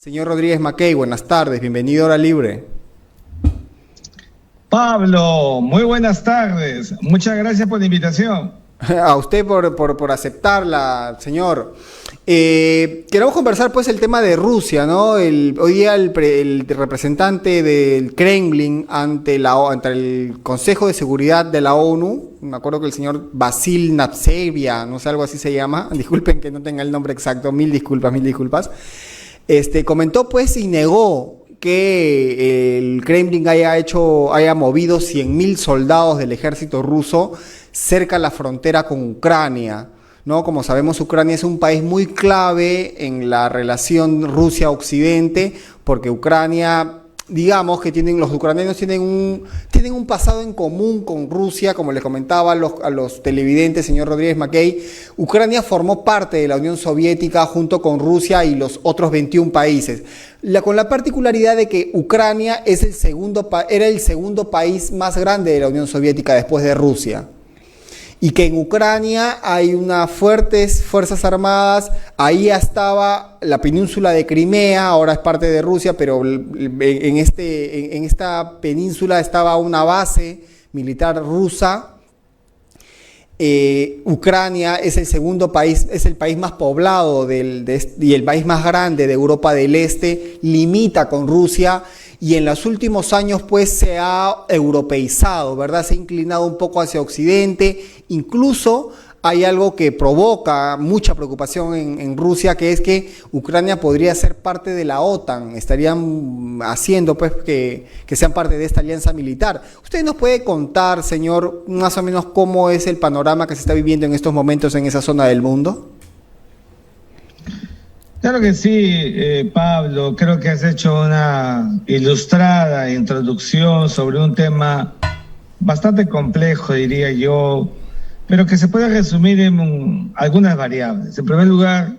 Señor Rodríguez Mackey, buenas tardes, bienvenido a Hora Libre. Pablo, muy buenas tardes. Muchas gracias por la invitación. A usted por aceptarla, señor. Queremos conversar pues el tema de Rusia, ¿no? Hoy día el representante del Kremlin ante el Consejo de Seguridad de la ONU, me acuerdo que el señor Vasil Nabsevia, no sé, algo así se llama, disculpen que no tenga el nombre exacto, mil disculpas. Comentó pues y negó que el Kremlin haya movido 100.000 soldados del ejército ruso cerca a la frontera con Ucrania, ¿no? Como sabemos, Ucrania es un país muy clave en la relación Rusia-Occidente, porque Ucrania, digamos que los ucranianos tienen un pasado en común con Rusia, como les comentaba a los televidentes, señor Rodríguez Mackey. Ucrania formó parte de la Unión Soviética junto con Rusia y los otros 21 países, con la particularidad de que Ucrania era el segundo país más grande de la Unión Soviética después de Rusia. Y que en Ucrania hay unas fuertes fuerzas armadas. Ahí estaba la península de Crimea, ahora es parte de Rusia, pero en esta península estaba una base militar rusa. Ucrania es el segundo país, es el país más poblado y el país más grande de Europa del Este, limita con Rusia. Y en los últimos años pues se ha europeizado, ¿verdad? Se ha inclinado un poco hacia Occidente. Incluso hay algo que provoca mucha preocupación en Rusia, que es que Ucrania podría ser parte de la OTAN. Estarían haciendo pues que sean parte de esta alianza militar. ¿Usted nos puede contar, señor, más o menos cómo es el panorama que se está viviendo en estos momentos en esa zona del mundo? Claro que sí, Pablo. Creo que has hecho una ilustrada introducción sobre un tema bastante complejo, diría yo, pero que se puede resumir en algunas variables. En primer lugar,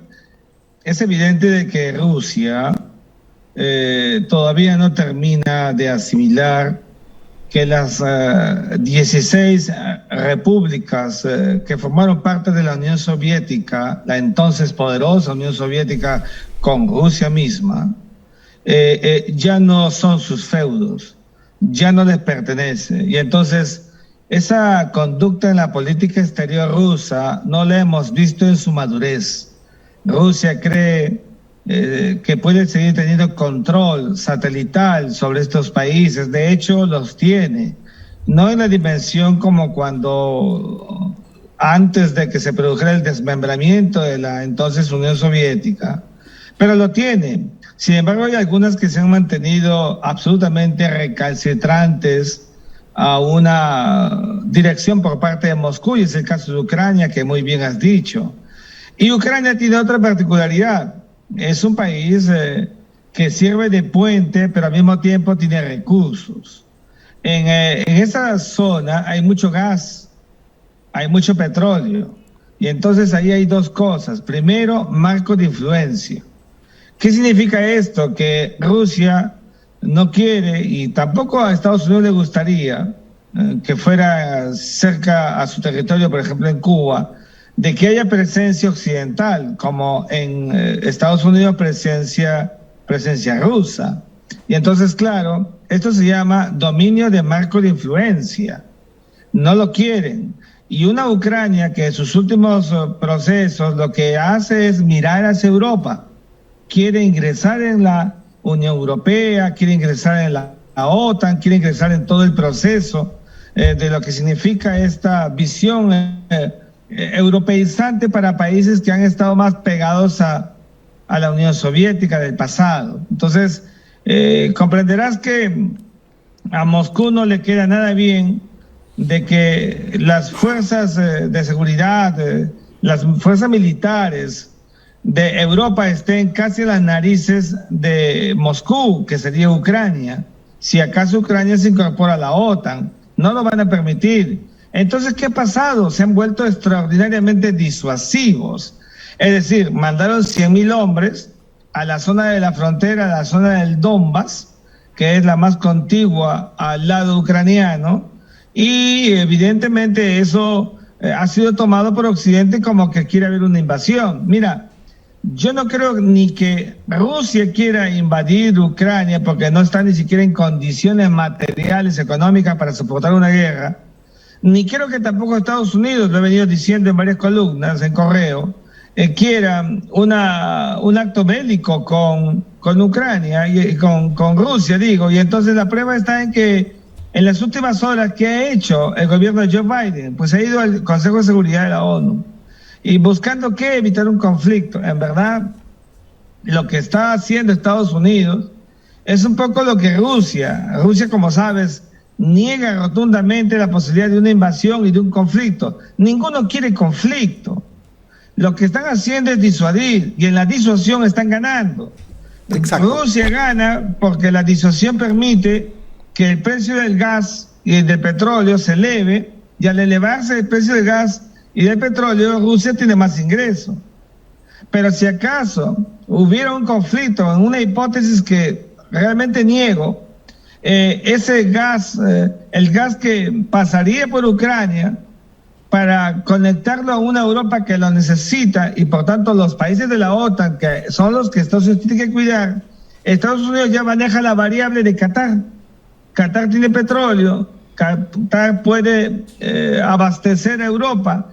es evidente de que Rusia todavía no termina de asimilar que las 16 repúblicas que formaron parte de la Unión Soviética, la entonces poderosa Unión Soviética con Rusia misma, ya no son sus feudos, ya no les pertenece. Y entonces esa conducta en la política exterior rusa no la hemos visto en su madurez. Rusia cree que puede seguir teniendo control satelital sobre estos países. De hecho, los tiene. No en la dimensión como cuando antes de que se produjera el desmembramiento de la entonces Unión Soviética, pero lo tiene. Sin embargo, hay algunas que se han mantenido absolutamente recalcitrantes a una dirección por parte de Moscú, y es el caso de Ucrania, que muy bien has dicho. Y Ucrania tiene otra particularidad. Es un país que sirve de puente, pero al mismo tiempo tiene recursos. En esa zona hay mucho gas, hay mucho petróleo. Y entonces ahí hay dos cosas. Primero, marco de influencia. ¿Qué significa esto? Que Rusia no quiere, y tampoco a Estados Unidos le gustaría, que fuera cerca a su territorio, por ejemplo en Cuba, de que haya presencia occidental, como en Estados Unidos presencia rusa. Y entonces, claro, esto se llama dominio de marco de influencia. No lo quieren. Y una Ucrania que en sus últimos procesos lo que hace es mirar hacia Europa. Quiere ingresar en la Unión Europea, quiere ingresar en la OTAN, quiere ingresar en todo el proceso de lo que significa esta visión europeizante para países que han estado más pegados a la Unión Soviética del pasado. Entonces, comprenderás que a Moscú no le queda nada bien de que las fuerzas de seguridad, las fuerzas militares de Europa estén casi en las narices de Moscú, que sería Ucrania. Si acaso Ucrania se incorpora a la OTAN, no lo van a permitir. Entonces, ¿qué ha pasado? Se han vuelto extraordinariamente disuasivos. Es decir, mandaron 100.000 hombres a la zona de la frontera, a la zona del Donbass, que es la más contigua al lado ucraniano, y evidentemente eso ha sido tomado por Occidente como que quiere haber una invasión. Mira, yo no creo ni que Rusia quiera invadir Ucrania porque no está ni siquiera en condiciones materiales, económicas para soportar una guerra, ni creo que tampoco Estados Unidos, lo he venido diciendo en varias columnas, en correo, quiera un acto bélico con Ucrania y con Rusia, digo. Y entonces la prueba está en que en las últimas horas, ¿qué ha hecho el gobierno de Joe Biden? Pues ha ido al Consejo de Seguridad de la ONU y buscando qué, evitar un conflicto. En verdad, lo que está haciendo Estados Unidos es un poco lo que Rusia, como sabes, niega rotundamente la posibilidad de una invasión y de un conflicto. Ninguno quiere conflicto. Lo que están haciendo es disuadir, y en la disuasión están ganando. Exacto. Rusia gana porque la disuasión permite que el precio del gas y del petróleo se eleve, y al elevarse el precio del gas y del petróleo, Rusia tiene más ingresos. Pero si acaso hubiera un conflicto, en una hipótesis que realmente niego, ese gas, el gas que pasaría por Ucrania para conectarlo a una Europa que lo necesita, y por tanto los países de la OTAN, que son los que Estados Unidos tiene que cuidar, Estados Unidos ya maneja la variable de Qatar. Qatar tiene petróleo, Qatar puede abastecer a Europa,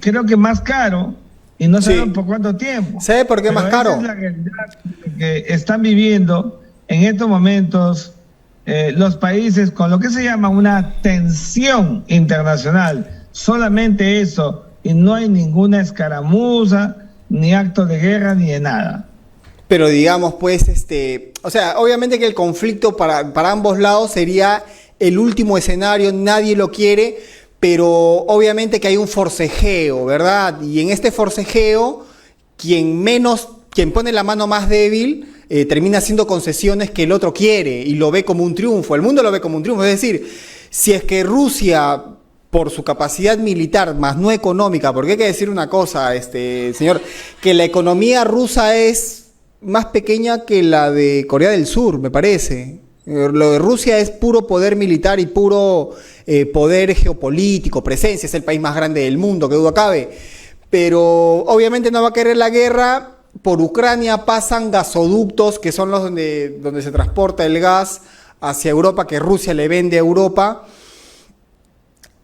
creo que más caro, y no sabemos por cuánto tiempo. ¿Sabe por qué más caro? Esa es la realidad que están viviendo en estos momentos los países con lo que se llama una tensión internacional. Solamente eso, y no hay ninguna escaramuza, ni acto de guerra, ni de nada. Pero digamos, pues, o sea, obviamente que el conflicto para ambos lados sería el último escenario, nadie lo quiere, pero obviamente que hay un forcejeo, ¿verdad? Y en este forcejeo, quien pone la mano más débil, termina haciendo concesiones que el otro quiere y lo ve como un triunfo. El mundo lo ve como un triunfo. Es decir, si es que Rusia, por su capacidad militar, más no económica, porque hay que decir una cosa, señor, que la economía rusa es más pequeña que la de Corea del Sur, me parece. Lo de Rusia es puro poder militar y puro poder geopolítico, presencia, es el país más grande del mundo, que duda cabe. Pero obviamente no va a querer la guerra. Por Ucrania pasan gasoductos, que son los donde se transporta el gas hacia Europa, que Rusia le vende a Europa.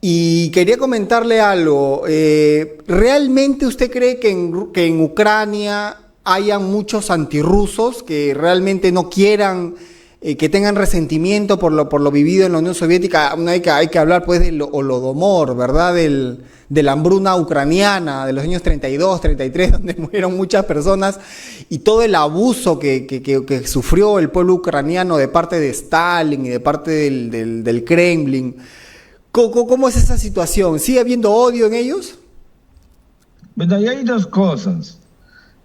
Y quería comentarle algo. ¿Realmente usted cree que en Ucrania hayan muchos antirrusos que realmente no quieran, que tengan resentimiento por lo vivido en la Unión Soviética? Hay que hablar pues del Holodomor, ¿verdad? De la hambruna ucraniana de los años 32, 33, donde murieron muchas personas, y todo el abuso que sufrió el pueblo ucraniano de parte de Stalin y de parte del Kremlin. ¿Cómo es esa situación? ¿Sigue habiendo odio en ellos? Bueno, ahí hay dos cosas.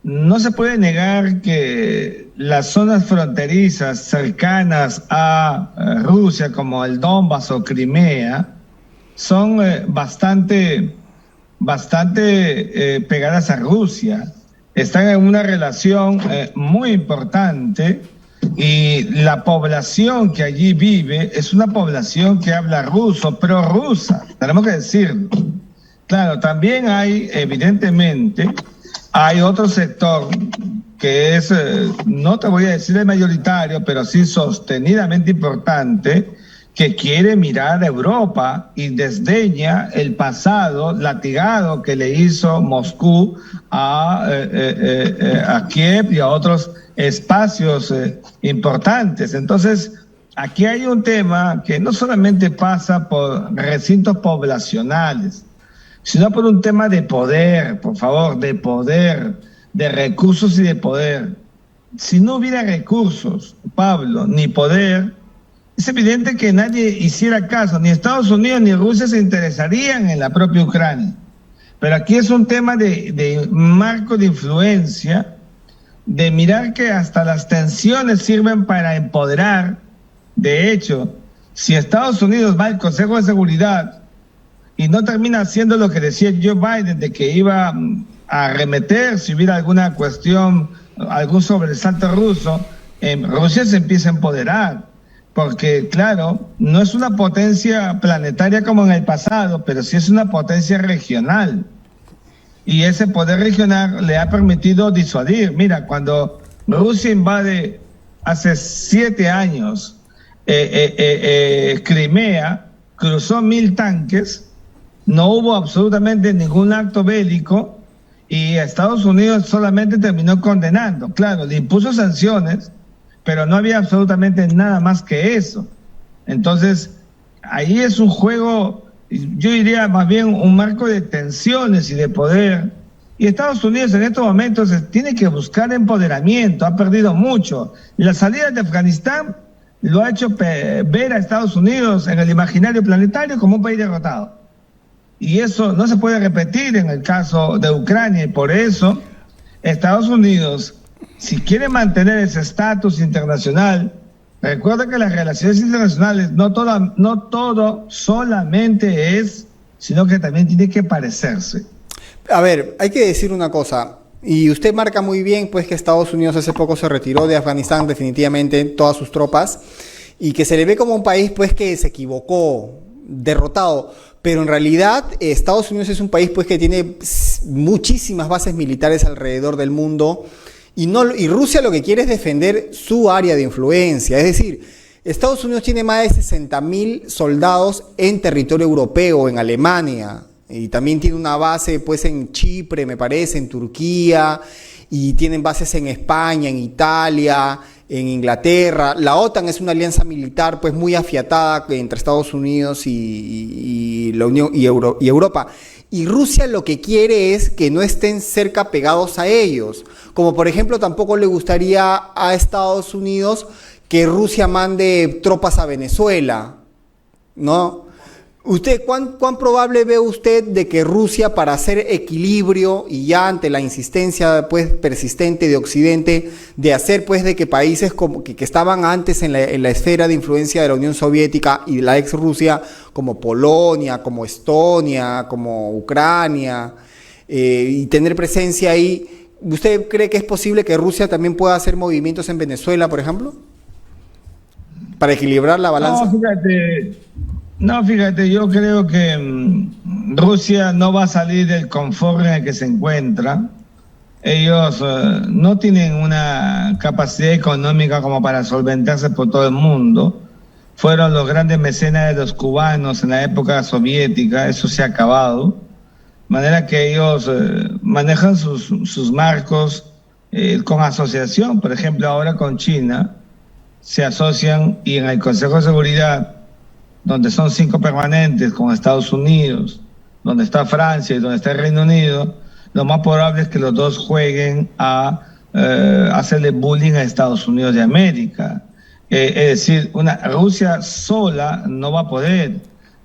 No se puede negar que las zonas fronterizas cercanas a Rusia, como el Donbass o Crimea, son bastante pegadas a Rusia. Están en una relación muy importante, y la población que allí vive es una población que habla ruso, prorrusa, tenemos que decirlo. Claro, también evidentemente, hay otro sector que es, no te voy a decir el mayoritario, pero sí sostenidamente importante, que quiere mirar a Europa y desdeña el pasado latigado que le hizo Moscú a Kiev y a otros espacios importantes. Entonces, aquí hay un tema que no solamente pasa por recintos poblacionales, sino por un tema de poder, por favor, de poder, de recursos y de poder. Si no hubiera recursos, Pablo, ni poder, es evidente que nadie hiciera caso, ni Estados Unidos ni Rusia se interesarían en la propia Ucrania. Pero aquí es un tema de marco de influencia, de mirar que hasta las tensiones sirven para empoderar. De hecho, si Estados Unidos va al Consejo de Seguridad y no termina haciendo lo que decía Joe Biden, de que iba a arremeter si hubiera alguna cuestión, algún sobresalto ruso, Rusia se empieza a empoderar, porque claro, no es una potencia planetaria como en el pasado, pero sí es una potencia regional. y ese poder regional le ha permitido disuadir. Mira, cuando Rusia invade hace 7 años Crimea, cruzó 1.000 tanques, no hubo absolutamente ningún acto bélico y Estados Unidos solamente terminó condenando. Claro, le impuso sanciones, pero no había absolutamente nada más que eso. Entonces, ahí es un juego, yo diría más bien un marco de tensiones y de poder. Y Estados Unidos en estos momentos tiene que buscar empoderamiento, ha perdido mucho. La salida de Afganistán lo ha hecho ver a Estados Unidos en el imaginario planetario como un país derrotado. Y eso no se puede repetir en el caso de Ucrania, y por eso Estados Unidos, si quiere mantener ese estatus internacional, recuerda que las relaciones internacionales no todo solamente es, sino que también tiene que parecerse. A ver, hay que decir una cosa, y usted marca muy bien pues que Estados Unidos hace poco se retiró de Afganistán definitivamente todas sus tropas, y que se le ve como un país pues que se equivocó, derrotado, pero en realidad Estados Unidos es un país pues que tiene muchísimas bases militares alrededor del mundo, y Rusia lo que quiere es defender su área de influencia. Es decir, Estados Unidos tiene más de 60.000 soldados en territorio europeo, en Alemania, y también tiene una base pues en Chipre, me parece, en Turquía, y tienen bases en España, en Italia, en Inglaterra. La OTAN es una alianza militar pues muy afiatada entre Estados Unidos y la Unión y Europa. Y Rusia lo que quiere es que no estén cerca pegados a ellos. Como por ejemplo tampoco le gustaría a Estados Unidos que Rusia mande tropas a Venezuela, ¿no? ¿Usted cuán probable ve usted de que Rusia, para hacer equilibrio y ya ante la insistencia pues persistente de Occidente de hacer pues de que países como que estaban antes en la esfera de influencia de la Unión Soviética y de la ex Rusia, como Polonia, como Estonia, como Ucrania, y tener presencia ahí, ¿usted cree que es posible que Rusia también pueda hacer movimientos en Venezuela, por ejemplo, para equilibrar la balanza? No, fíjate, yo creo que Rusia no va a salir del confort en el que se encuentra. Ellos no tienen una capacidad económica como para solventarse por todo el mundo. Fueron los grandes mecenas de los cubanos en la época soviética, eso se ha acabado. De manera que ellos manejan sus marcos con asociación, por ejemplo, ahora con China, se asocian y en el Consejo de Seguridad, donde son 5 permanentes con Estados Unidos, donde está Francia y donde está el Reino Unido, lo más probable es que los dos jueguen a hacerle bullying a Estados Unidos de América. Es decir, Rusia sola no va a poder,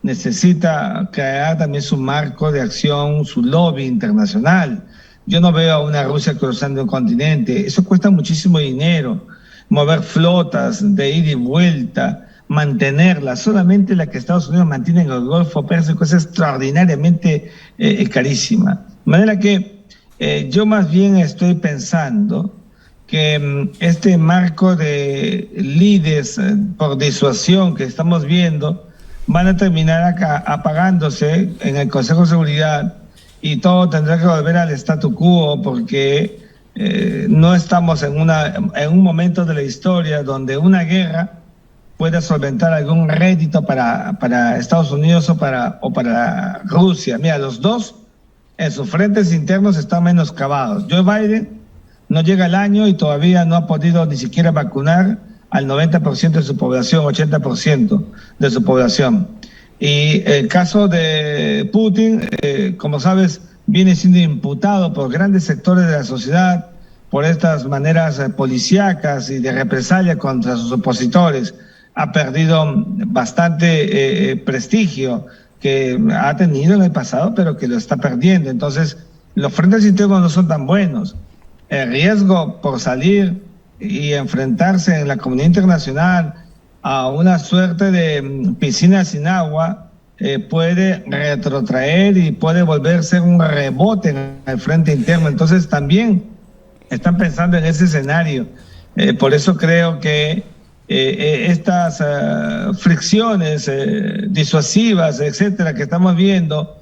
necesita crear también su marco de acción, su lobby internacional. Yo no veo a una Rusia cruzando el continente, eso cuesta muchísimo dinero, mover flotas de ida y vuelta, mantenerla, solamente la que Estados Unidos mantiene en el Golfo Pérsico es extraordinariamente carísima. De manera que yo más bien estoy pensando que este marco de líderes por disuasión que estamos viendo van a terminar acá apagándose en el Consejo de Seguridad y todo tendrá que volver al statu quo porque no estamos en un momento de la historia donde una guerra pueda solventar algún rédito para Estados Unidos o para Rusia. Mira, los dos en sus frentes internos están menoscabados. Joe Biden no llega al año y todavía no ha podido ni siquiera vacunar al 90% de su población, 80% de su población. Y el caso de Putin, como sabes, viene siendo imputado por grandes sectores de la sociedad por estas maneras policíacas y de represalia contra sus opositores. Ha perdido bastante prestigio que ha tenido en el pasado, pero que lo está perdiendo. Entonces, los frentes internos no son tan buenos. El riesgo por salir y enfrentarse en la comunidad internacional a una suerte de piscina sin agua puede retrotraer y puede volverse un rebote en el frente interno. Entonces, también están pensando en ese escenario. Por eso creo que estas fricciones disuasivas, etcétera, que estamos viendo,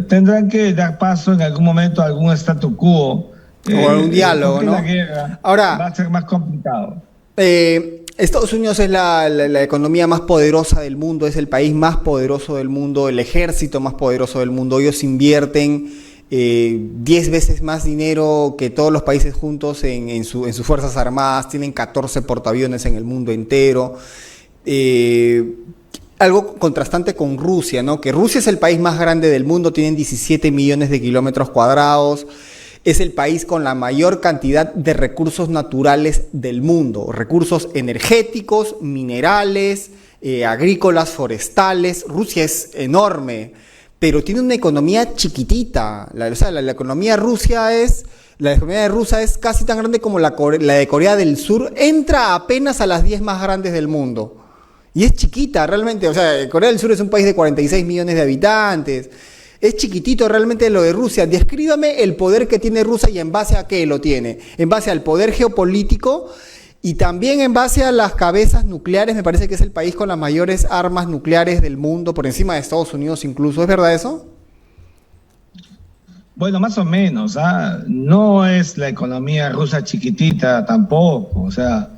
tendrán que dar paso en algún momento a algún statu quo. O algún diálogo, porque ¿no? la guerra Ahora, va a ser más complicado. Estados Unidos es la economía más poderosa del mundo, es el país más poderoso del mundo, el ejército más poderoso del mundo. Ellos invierten 10 veces más dinero que todos los países juntos en sus fuerzas armadas, tienen 14 portaaviones en el mundo entero. Algo contrastante con Rusia, ¿no? Que Rusia es el país más grande del mundo, tienen 17 millones de kilómetros cuadrados. Es el país con la mayor cantidad de recursos naturales del mundo, recursos energéticos, minerales, agrícolas, forestales. Rusia es enorme, pero tiene una economía chiquitita. La economía de Rusia es casi tan grande como la de Corea del Sur. Entra apenas a las 10 más grandes del mundo. Y es chiquita realmente. O sea, Corea del Sur es un país de 46 millones de habitantes. Es chiquitito realmente lo de Rusia. Descríbame el poder que tiene Rusia y en base a qué lo tiene. En base al poder geopolítico y también en base a las cabezas nucleares. Me parece que es el país con las mayores armas nucleares del mundo, por encima de Estados Unidos incluso. ¿Es verdad eso? Bueno, más o menos. No es la economía rusa chiquitita tampoco. O sea,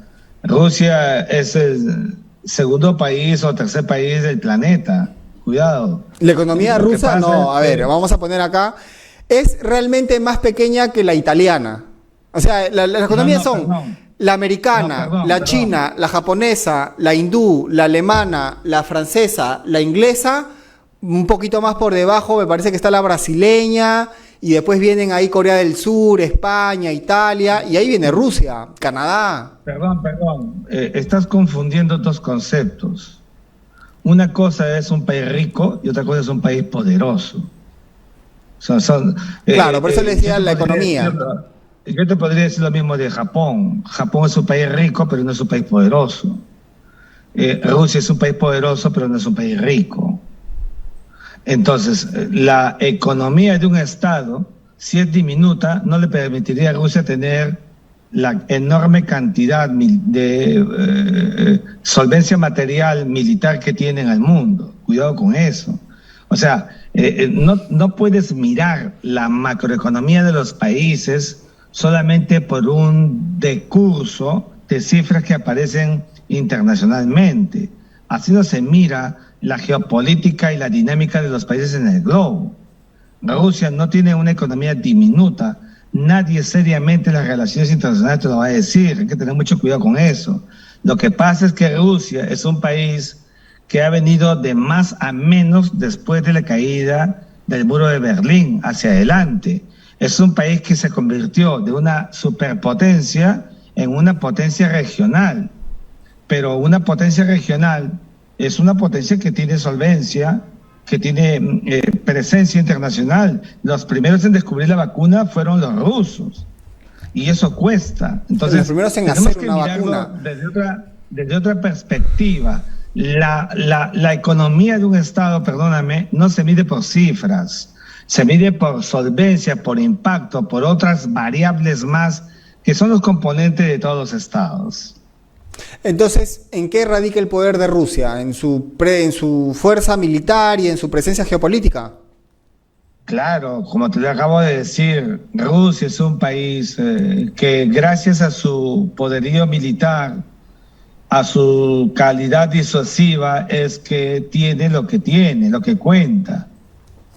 Rusia es el segundo país o tercer país del planeta. Cuidado. La economía rusa, no, a ver, vamos a poner acá, es realmente más pequeña que la italiana. O sea, las economías son la americana, la china, la japonesa, la hindú, la alemana, la francesa, la inglesa, un poquito más por debajo me parece que está la brasileña, y después vienen ahí Corea del Sur, España, Italia, y ahí viene Rusia, Canadá. Perdón, estás confundiendo dos conceptos. Una cosa es un país rico y otra cosa es un país poderoso. Claro, por eso le decía la economía. Yo te podría decir lo mismo de Japón. Japón es un país rico, pero no es un país poderoso. Rusia es un país poderoso, pero no es un país rico. Entonces, la economía de un Estado, si es diminuta, no le permitiría a Rusia tener la enorme cantidad de solvencia material militar que tienen al mundo. Cuidado con eso. O sea, no puedes mirar la macroeconomía de los países solamente por un decurso de cifras que aparecen internacionalmente. Así no se mira la geopolítica y la dinámica de los países en el globo. Rusia no tiene una economía diminuta. Nadie seriamente en las relaciones internacionales te lo va a decir. Hay que tener mucho cuidado con eso. Lo que pasa es que Rusia es un país que ha venido de más a menos después de la caída del muro de Berlín hacia adelante. Es un país que se convirtió de una superpotencia en una potencia regional. Pero una potencia regional es una potencia que tiene solvencia, que tiene presencia internacional. Los primeros en descubrir la vacuna fueron los rusos. Y eso cuesta. Entonces, los primeros en hacer una vacuna. Desde otra perspectiva. La economía de un Estado, perdóname, no se mide por cifras. Se mide por solvencia, por impacto, por otras variables más que son los componentes de todos los estados. Entonces, ¿en qué radica el poder de Rusia? ¿En su fuerza militar y en su presencia geopolítica? Claro, como te lo acabo de decir, Rusia es un país que gracias a su poderío militar, a su calidad disuasiva, es que tiene, lo que cuenta.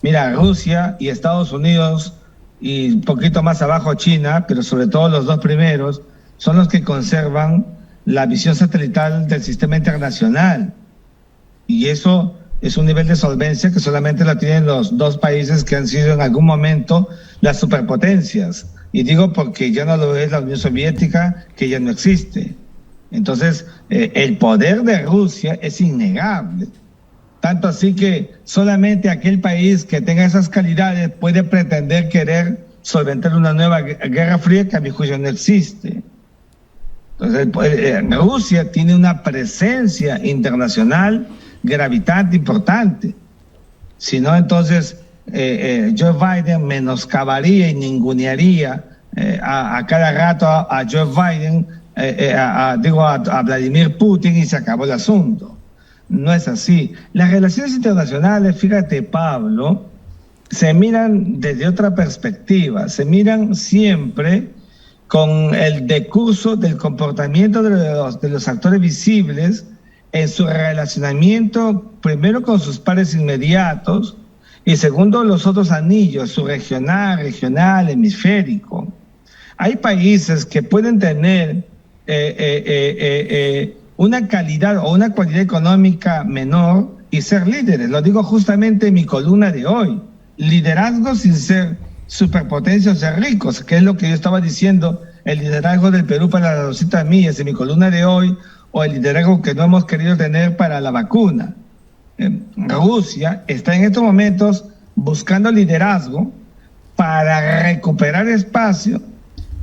Mira, Rusia y Estados Unidos, y un poquito más abajo China, pero sobre todo los dos primeros, son los que conservan la visión satelital del sistema internacional. Y eso es un nivel de solvencia que solamente lo tienen los dos países que han sido en algún momento las superpotencias. Y digo porque ya no lo es la Unión Soviética, que ya no existe. Entonces, el poder de Rusia es innegable. Tanto así que solamente aquel país que tenga esas calidades puede pretender querer solventar una nueva guerra fría que a mi juicio no existe. Entonces, Rusia tiene una presencia internacional gravitante importante. Si no, entonces Joe Biden menoscabaría y ningunearía a cada rato a Joe Biden, a Vladimir Putin, y se acabó el asunto. No es así. Las relaciones internacionales, fíjate, Pablo, se miran desde otra perspectiva, se miran siempre con el decurso del comportamiento de los actores visibles en su relacionamiento, primero con sus pares inmediatos y segundo los otros anillos, su regional, hemisférico. Hay países que pueden tener una calidad o una cualidad económica menor y ser líderes. Lo digo justamente en mi columna de hoy. Liderazgo sin ser superpotencia o ser ricos, que es lo que yo estaba diciendo, el liderazgo del Perú para las 200 millas en mi columna de hoy, o el liderazgo que no hemos querido tener para la vacuna. Rusia está en estos momentos buscando liderazgo para recuperar espacio,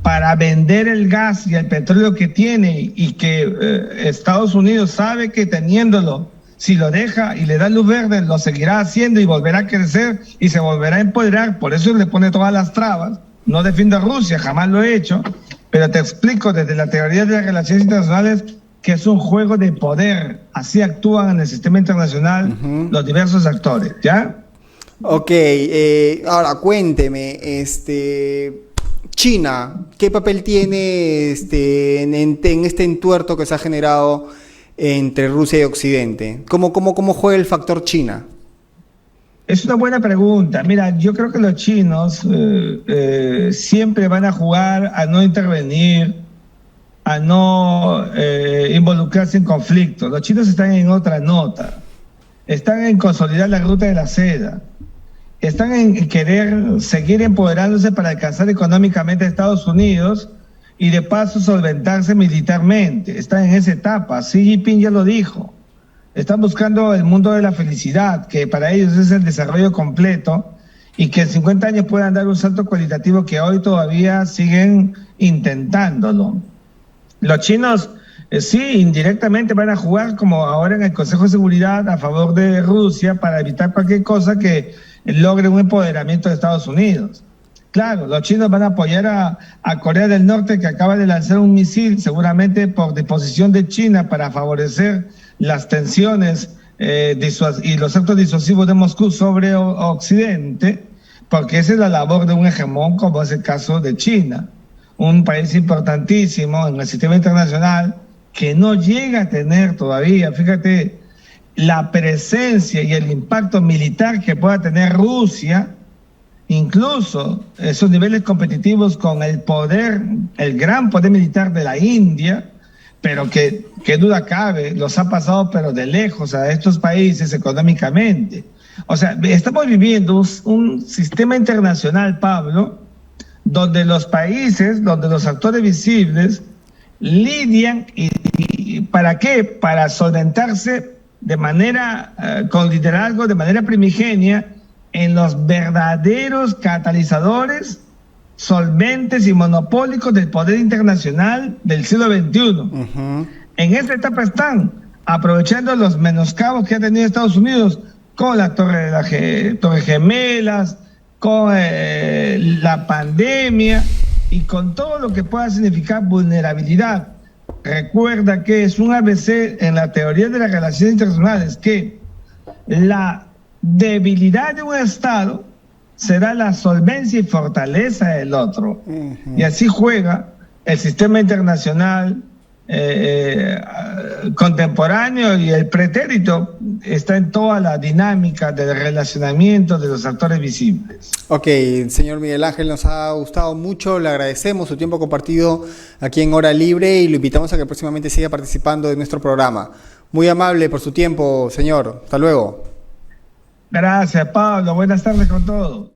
para vender el gas y el petróleo que tiene y que Estados Unidos sabe que teniéndolo, si lo deja y le da luz verde, lo seguirá haciendo y volverá a crecer y se volverá a empoderar. Por eso le pone todas las trabas. No defiendo a Rusia, jamás lo he hecho, pero te explico desde la teoría de las relaciones internacionales que es un juego de poder. Así actúan en el sistema internacional los diversos actores, ¿ya? Ok, ahora cuénteme, China, ¿qué papel tiene en este entuerto que se ha generado entre Rusia y Occidente? ¿Cómo juega el factor China? Es una buena pregunta. Mira, yo creo que los chinos siempre van a jugar a no intervenir, a no involucrarse en conflictos. Los chinos están en otra nota. Están en consolidar la ruta de la seda. Están en querer seguir empoderándose para alcanzar económicamente a Estados Unidos y de paso solventarse militarmente. Están en esa etapa. Xi Jinping ya lo dijo. Están buscando el mundo de la felicidad, que para ellos es el desarrollo completo y que en 50 años puedan dar un salto cualitativo que hoy todavía siguen intentándolo. Los chinos sí, indirectamente van a jugar como ahora en el Consejo de Seguridad a favor de Rusia para evitar cualquier cosa que logre un empoderamiento de Estados Unidos. Claro, los chinos van a apoyar a Corea del Norte, que acaba de lanzar un misil, seguramente por disposición de China, para favorecer las tensiones y los actos disuasivos de Moscú sobre Occidente, porque esa es la labor de un hegemón, como es el caso de China, un país importantísimo en el sistema internacional que no llega a tener todavía, fíjate, la presencia y el impacto militar que pueda tener Rusia, incluso esos niveles competitivos con el poder, el gran poder militar de la India, pero que duda cabe, los ha pasado pero de lejos a estos países económicamente. O sea, estamos viviendo un sistema internacional, Pablo, donde los países, donde los actores visibles lidian y ¿para qué? Para solventarse de manera, con liderazgo, de manera primigenia, en los verdaderos catalizadores, solventes y monopólicos del poder internacional del siglo XXI. En esta etapa están aprovechando los menoscabos que ha tenido Estados Unidos con la Torre Gemelas, con la pandemia y con todo lo que pueda significar vulnerabilidad. Recuerda que es un ABC en la teoría de las relaciones internacionales que la debilidad de un Estado será la solvencia y fortaleza del otro. Y así juega el sistema internacional contemporáneo, y el pretérito está en toda la dinámica del relacionamiento de los actores visibles. Ok, señor Miguel Ángel, nos ha gustado mucho, le agradecemos su tiempo compartido aquí en Hora Libre y lo invitamos a que próximamente siga participando de nuestro programa. Muy amable por su tiempo, señor. Hasta luego. Gracias, Pablo. Buenas tardes con todos.